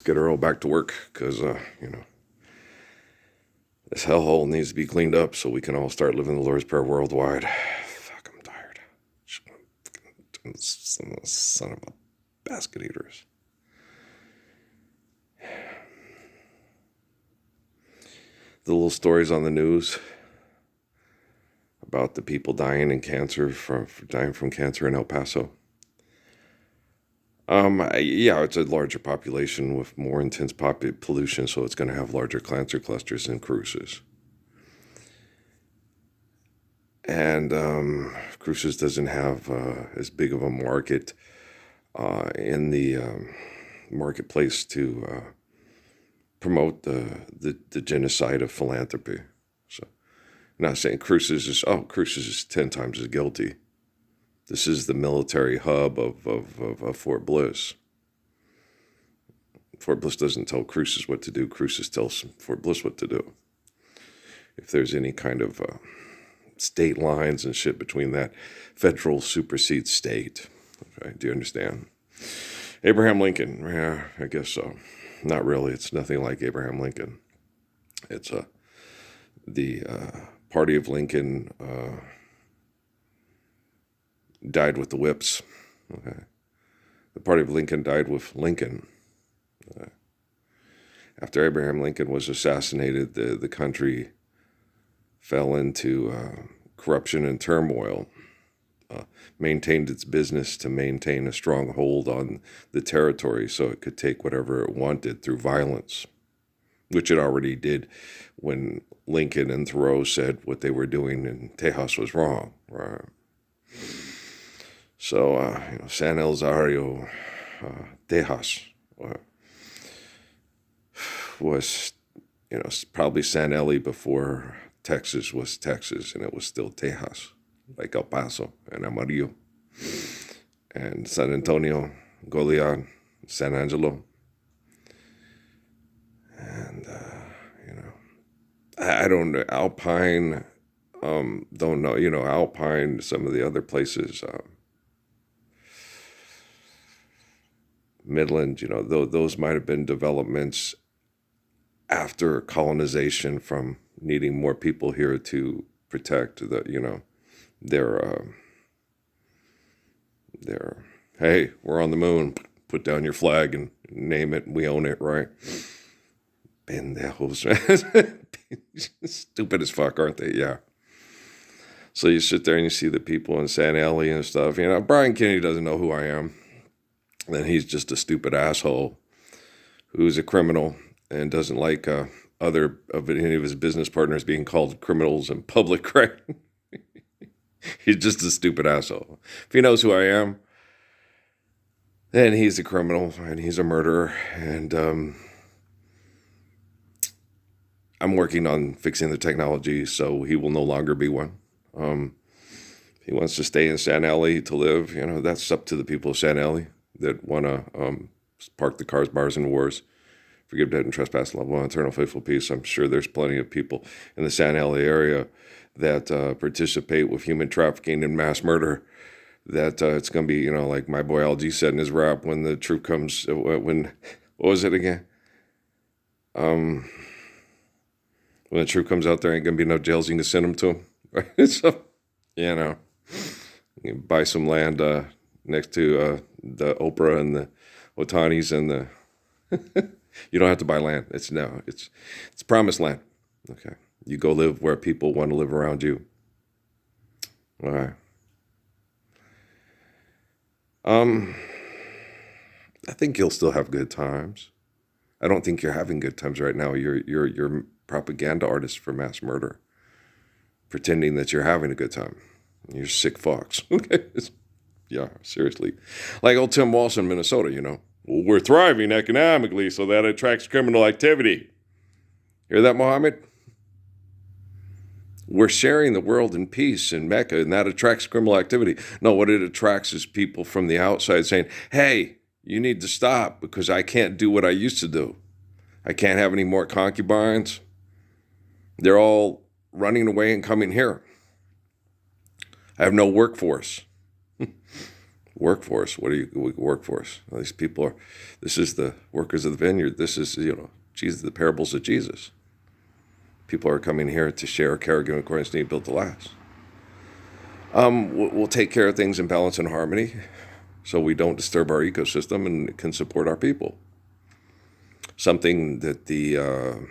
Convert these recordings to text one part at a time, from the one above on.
Get her all back to work because, this hellhole needs to be cleaned up so we can all start living the Lord's Prayer worldwide. Fuck, I'm tired. Son of a basket eaters. The little stories on the news about the people dying from cancer in El Paso. It's a larger population with more intense pollution, so it's going to have larger cancer clusters than Cruces. And Cruces doesn't have as big of a market in the marketplace to promote the genocide of philanthropy. So, I'm not saying Cruces is 10 times as guilty. This is the military hub of Fort Bliss. Fort Bliss doesn't tell Cruces what to do. Cruces tells Fort Bliss what to do. If there's any kind of state lines and shit between that, federal supersedes state. Okay, do you understand? Abraham Lincoln, yeah, I guess so. Not really. It's nothing like Abraham Lincoln. It's the party of Lincoln died with the whips. Okay, the party of Lincoln died with Lincoln. After Abraham Lincoln was assassinated, the country fell into corruption and turmoil. Maintained its business to maintain a strong hold on the territory so it could take whatever it wanted through violence, which it already did when Lincoln and Thoreau said what they were doing in Tejas was wrong. Right? So, San Elizario, Tejas, was, probably San Eli before Texas was Texas, and it was still Tejas, like El Paso and Amarillo and San Antonio, Goliad, San Angelo. And, I don't know, Alpine, don't know, Alpine, some of the other places, Midland, those might have been developments after colonization from needing more people here to protect their hey, we're on the moon, put down your flag and name it, we own it, right? Pendejos. Stupid as fuck, aren't they? Yeah. So you sit there and you see the people in San Eli and stuff. Brian Kennedy doesn't know who I am. Then he's just a stupid asshole who's a criminal and doesn't like any of his business partners being called criminals in public, right? He's just a stupid asshole. If he knows who I am, then he's a criminal and he's a murderer. And I'm working on fixing the technology so he will no longer be one. He wants to stay in San Eli to live. That's up to the people of San Eli that want to park the cars, bars, and wars. Forgive dead and trespass, love one, eternal faithful peace. I'm sure there's plenty of people in the San Eli area that participate with human trafficking and mass murder. That it's going to be, like my boy LG said in his rap, when the truth comes, what was it again? When the truth comes out, there ain't going to be no jails you can send them to. Right? So, you can buy some land next to the Oprah and the Otanis and the... You don't have to buy land. It's promised land. Okay. You go live where people want to live around you. All right. I think you'll still have good times. I don't think you're having good times right now. You're propaganda artist for mass murder, pretending that you're having a good time. You're sick fucks. Okay. Yeah, seriously. Like old Tim Walsh in Minnesota, Well, we're thriving economically, so that attracts criminal activity. Hear that, Mohammed? We're sharing the world in peace in Mecca, and that attracts criminal activity. No, what it attracts is people from the outside saying, hey, you need to stop because I can't do what I used to do. I can't have any more concubines. They're all running away and coming here. I have no workforce. Workforce. What do you workforce? Well, these people are. This is the workers of the vineyard. This is Jesus, the parables of Jesus. People are coming here to share care, given according to need, built to last. We'll take care of things in balance and harmony, so we don't disturb our ecosystem and can support our people. Something that the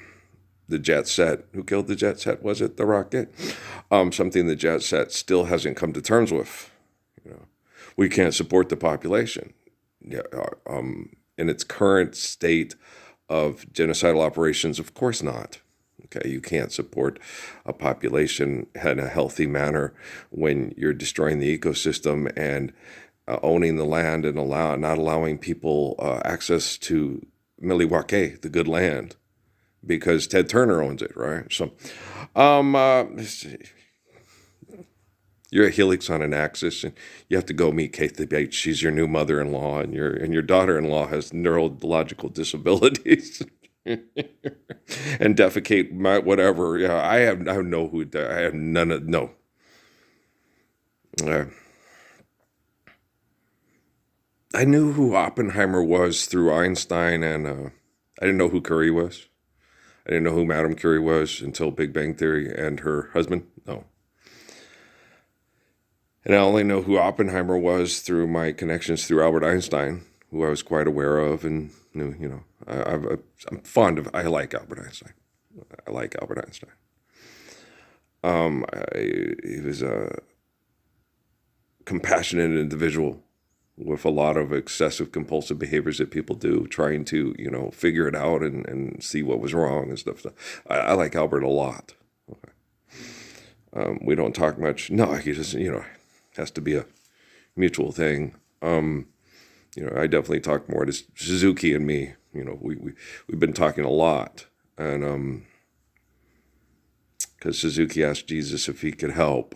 jet set, who killed the jet set? Was it the rocket? Something the jet set still hasn't come to terms with. We can't support the population. In its current state of genocidal operations, of course not. Okay, you can't support a population in a healthy manner when you're destroying the ecosystem and owning the land and not allowing people access to Milwaukee, the good land, because Ted Turner owns it, right? So, you're a helix on an axis, and you have to go meet Kate the Bates. She's your new mother-in-law, and your daughter-in-law has neurological disabilities. And defecate whatever. Yeah, I have none of no. I knew who Oppenheimer was through Einstein, and I didn't know who Curie was. I didn't know who Madame Curie was until Big Bang Theory and her husband. No. And I only know who Oppenheimer was through my connections through Albert Einstein, who I was quite aware of, and I'm fond of. I like Albert Einstein. I like Albert Einstein. He was a compassionate individual with a lot of excessive compulsive behaviors that people do, trying to figure it out and see what was wrong and stuff. I like Albert a lot. Okay. We don't talk much. No, he just has to be a mutual thing. I definitely talk more to Suzuki and me. We've been talking a lot, and because Suzuki asked Jesus if he could help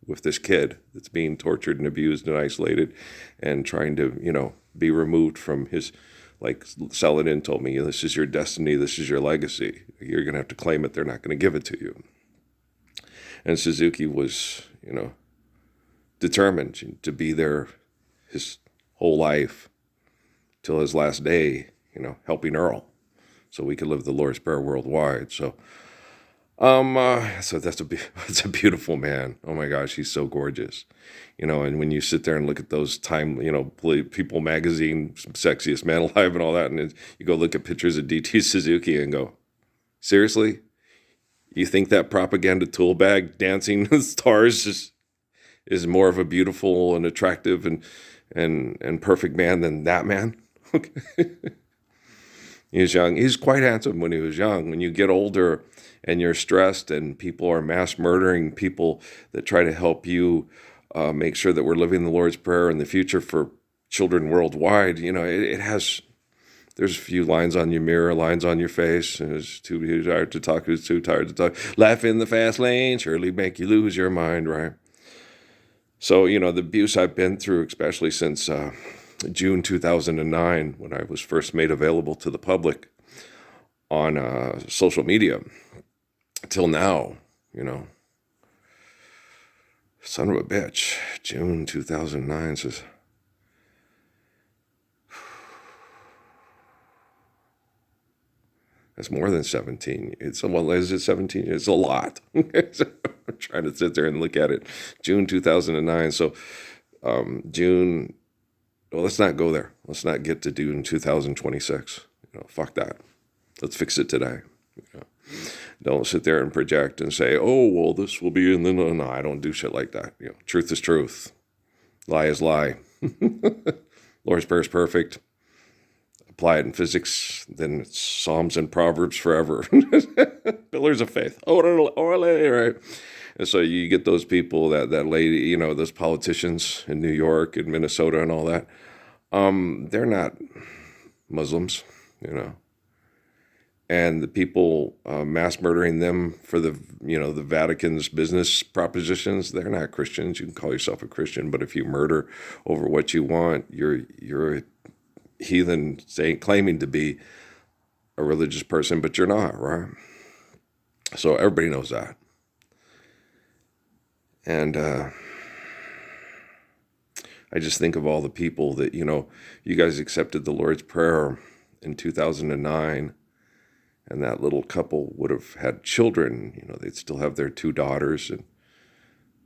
with this kid that's being tortured and abused and isolated, and trying to be removed from his, like Saladin told me, this is your destiny, this is your legacy. You're gonna have to claim it. They're not gonna give it to you. And Suzuki was determined to be there his whole life till his last day, helping Earl, so we could live the Lord's Prayer worldwide. So, so that's a beautiful man. Oh my gosh, he's so gorgeous, And when you sit there and look at those People magazine, sexiest man alive, and all that, and you go look at pictures of DT Suzuki and go, seriously, you think that propaganda tool bag dancing with stars is more of a beautiful and attractive and perfect man than that man? Okay. He was young. He's quite handsome when he was young. When you get older and you're stressed and people are mass murdering people that try to help you make sure that we're living the Lord's Prayer in the future for children worldwide, it has, there's a few lines on your mirror, lines on your face, and it's too tired to talk, who's too tired to talk. Life in the fast lane surely make you lose your mind, right? So, the abuse I've been through, especially since June 2009, when I was first made available to the public on social media, till now, son of a bitch, June 2009 says, that's more than 17. Is it 17? It's a lot. So I'm trying to sit there and look at it. June 2009. So June. Well, let's not go there. Let's not get to June 2026. Fuck that. Let's fix it today. Don't sit there and project and say, oh, well, this will be, and then no, I don't do shit like that. Truth is truth. Lie is lie. Lord's Prayer is perfect. Apply it in physics, then it's Psalms and Proverbs forever. Pillars of faith. Right? And so you get those people, that lady, those politicians in New York and Minnesota and all that. They're not Muslims, And the people mass murdering them for the Vatican's business propositions, they're not Christians. You can call yourself a Christian, but if you murder over what you want, you're a heathen, claiming to be a religious person, but you're not, right? So everybody knows that. And I just think of all the people that, you guys accepted the Lord's Prayer in 2009, and that little couple would have had children. They'd still have their 2 daughters, and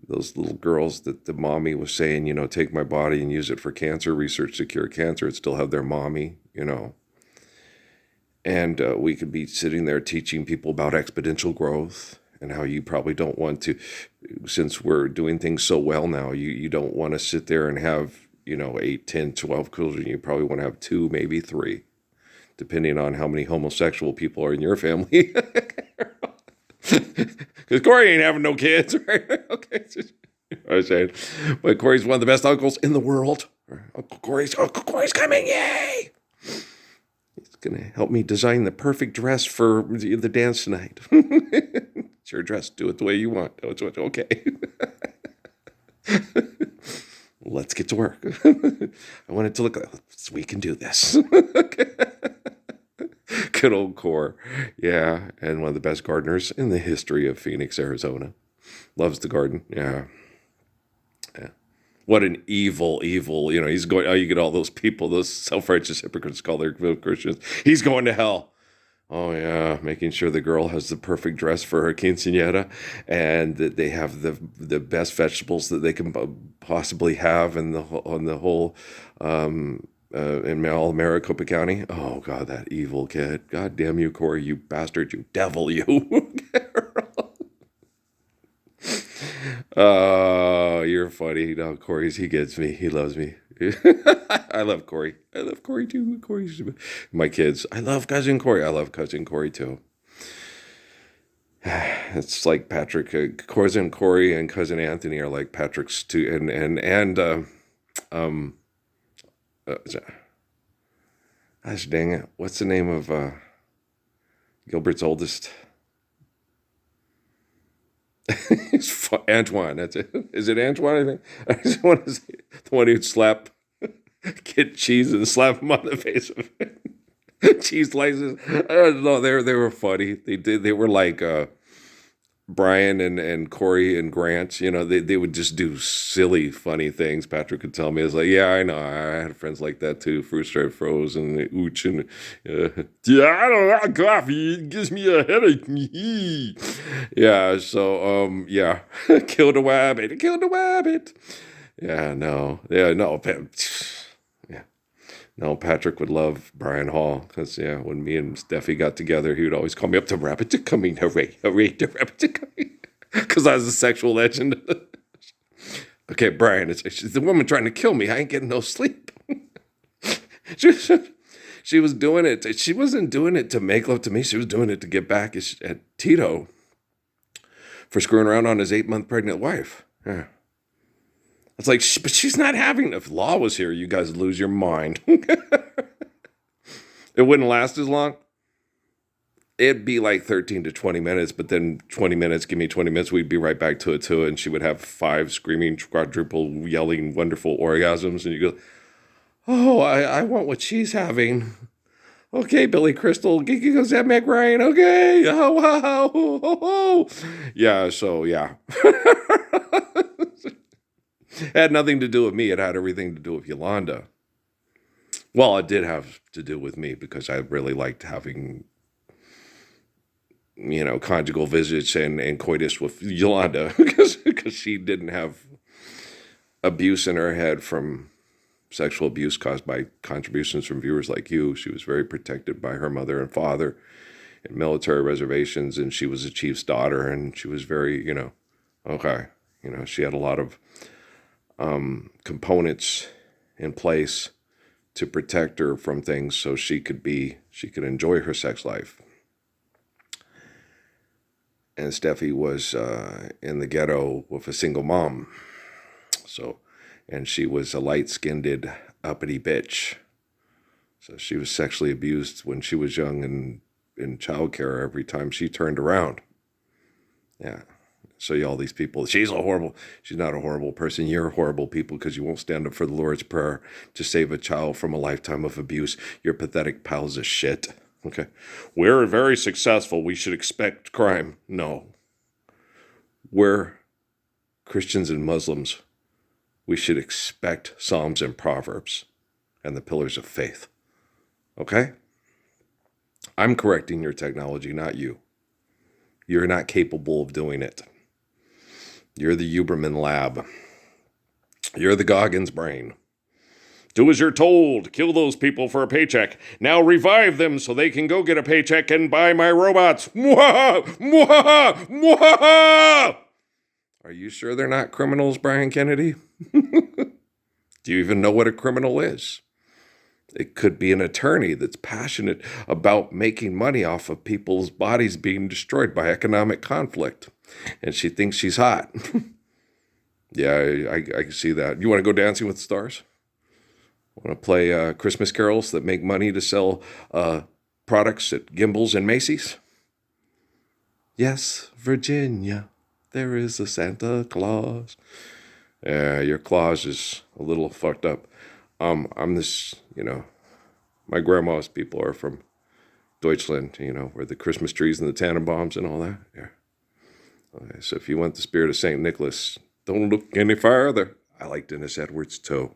those little girls that the mommy was saying, take my body and use it for cancer research to cure cancer, would still have their mommy, And we could be sitting there teaching people about exponential growth and how you probably don't want to, since we're doing things so well now, you don't want to sit there and have, 8, 10, 12 children. You probably want to have 2, maybe 3, depending on how many homosexual people are in your family. Because Corey ain't having no kids, right? Okay. I was saying, but Corey's one of the best uncles in the world. Uncle Corey's coming, yay! He's going to help me design the perfect dress for the dance tonight. It's your dress. Do it the way you want. Okay. Let's get to work. I want it to look like we can do this. Good old Core. Yeah, and one of the best gardeners in the history of Phoenix, Arizona. Loves the garden. Yeah. What an evil, he's going, you get all those people, those self-righteous hypocrites call their Christians. He's going to hell. Oh, yeah, making sure the girl has the perfect dress for her quinceañera, and that they have the best vegetables that they can possibly have in the whole in all Maricopa County. Oh, God, that evil kid. God damn you, Corey, you bastard, you devil, you. Oh, you're funny. No, Corey's, he gets me. He loves me. I love Corey. I love Corey too. Corey's my kids. I love cousin Corey. I love cousin Corey too. It's like Patrick, cousin Corey and cousin Anthony are like Patrick's too. Gosh dang it. What's the name of Gilbert's oldest? Antoine, that's it. Is it Antoine, I think? I just want to say the one who'd get cheese and slap him on the face with it. Cheese slices. I don't know. They were funny. They were like Brian and Corey and Grant. They would just do silly, funny things. Patrick could tell me. It's like, yeah, I know. I had friends like that too. Fruit stripe froze and ooch and yeah, I don't like coffee. It gives me a headache. Yeah. So yeah, killed a wabbit. Killed a wabbit. Yeah. No. Yeah. No. Yeah. No, Patrick would love Brian Hall because, yeah, when me and Steffi got together, he would always call me up, the rabbits are coming, hooray, hooray, the rabbits are coming. Because I was a sexual legend. Okay, Brian, she's the woman trying to kill me. I ain't getting no sleep. She was doing it. She wasn't doing it to make love to me. She was doing it to get back at Tito for screwing around on his 8-month pregnant wife. Yeah. It's like, but she's not having. If Law was here, you guys would lose your mind. It wouldn't last as long. It'd be like 13 to 20 minutes, but then 20 minutes, give me 20 minutes, we'd be right back to it too. And she would have 5 screaming, quadruple, yelling, wonderful orgasms. And you go, oh, I want what she's having. Okay, Billy Crystal, goes that Meg Ryan. Okay, oh, wow, oh. Yeah, so yeah. It had nothing to do with me. It had everything to do with Yolanda. Well, it did have to do with me because I really liked having, conjugal visits and coitus with Yolanda because she didn't have abuse in her head from sexual abuse caused by contributions from viewers like you. She was very protected by her mother and father in military reservations, and she was a chief's daughter, and she was very, okay. She had a lot of components in place to protect her from things so she could enjoy her sex life. And Steffi was in the ghetto with a single mom. And she was a light-skinned, uppity bitch. So she was sexually abused when she was young and in childcare every time she turned around. Yeah. So all these people, she's not a horrible person. You're horrible people because you won't stand up for the Lord's Prayer to save a child from a lifetime of abuse. You're pathetic piles of shit. Okay. We're very successful. We should expect crime. No. We're Christians and Muslims we should expect Psalms and Proverbs and the pillars of faith. Okay? I'm correcting your technology, not you. You're not capable of doing it. You're the Huberman lab. You're the Goggins brain. Do as you're told. Kill those people for a paycheck. Now revive them so they can go get a paycheck and buy my robots. Mwaha! Mwaha! Mwaha! Are you sure they're not criminals, Brian Kennedy? Do you even know what a criminal is? It could be an attorney that's passionate about making money off of people's bodies being destroyed by economic conflict. And she thinks she's hot. Yeah, I can see that. You want to go Dancing with the Stars? Want to play Christmas carols that make money to sell products at Gimbel's and Macy's? Yes, Virginia, there is a Santa Claus. Your Claus is a little fucked up. I'm this, my grandma's people are from Deutschland, where the Christmas trees and the Tannenbaums and all that. Yeah. Okay, so if you want the spirit of St. Nicholas, don't look any farther. I like Dennis Edwards' toe.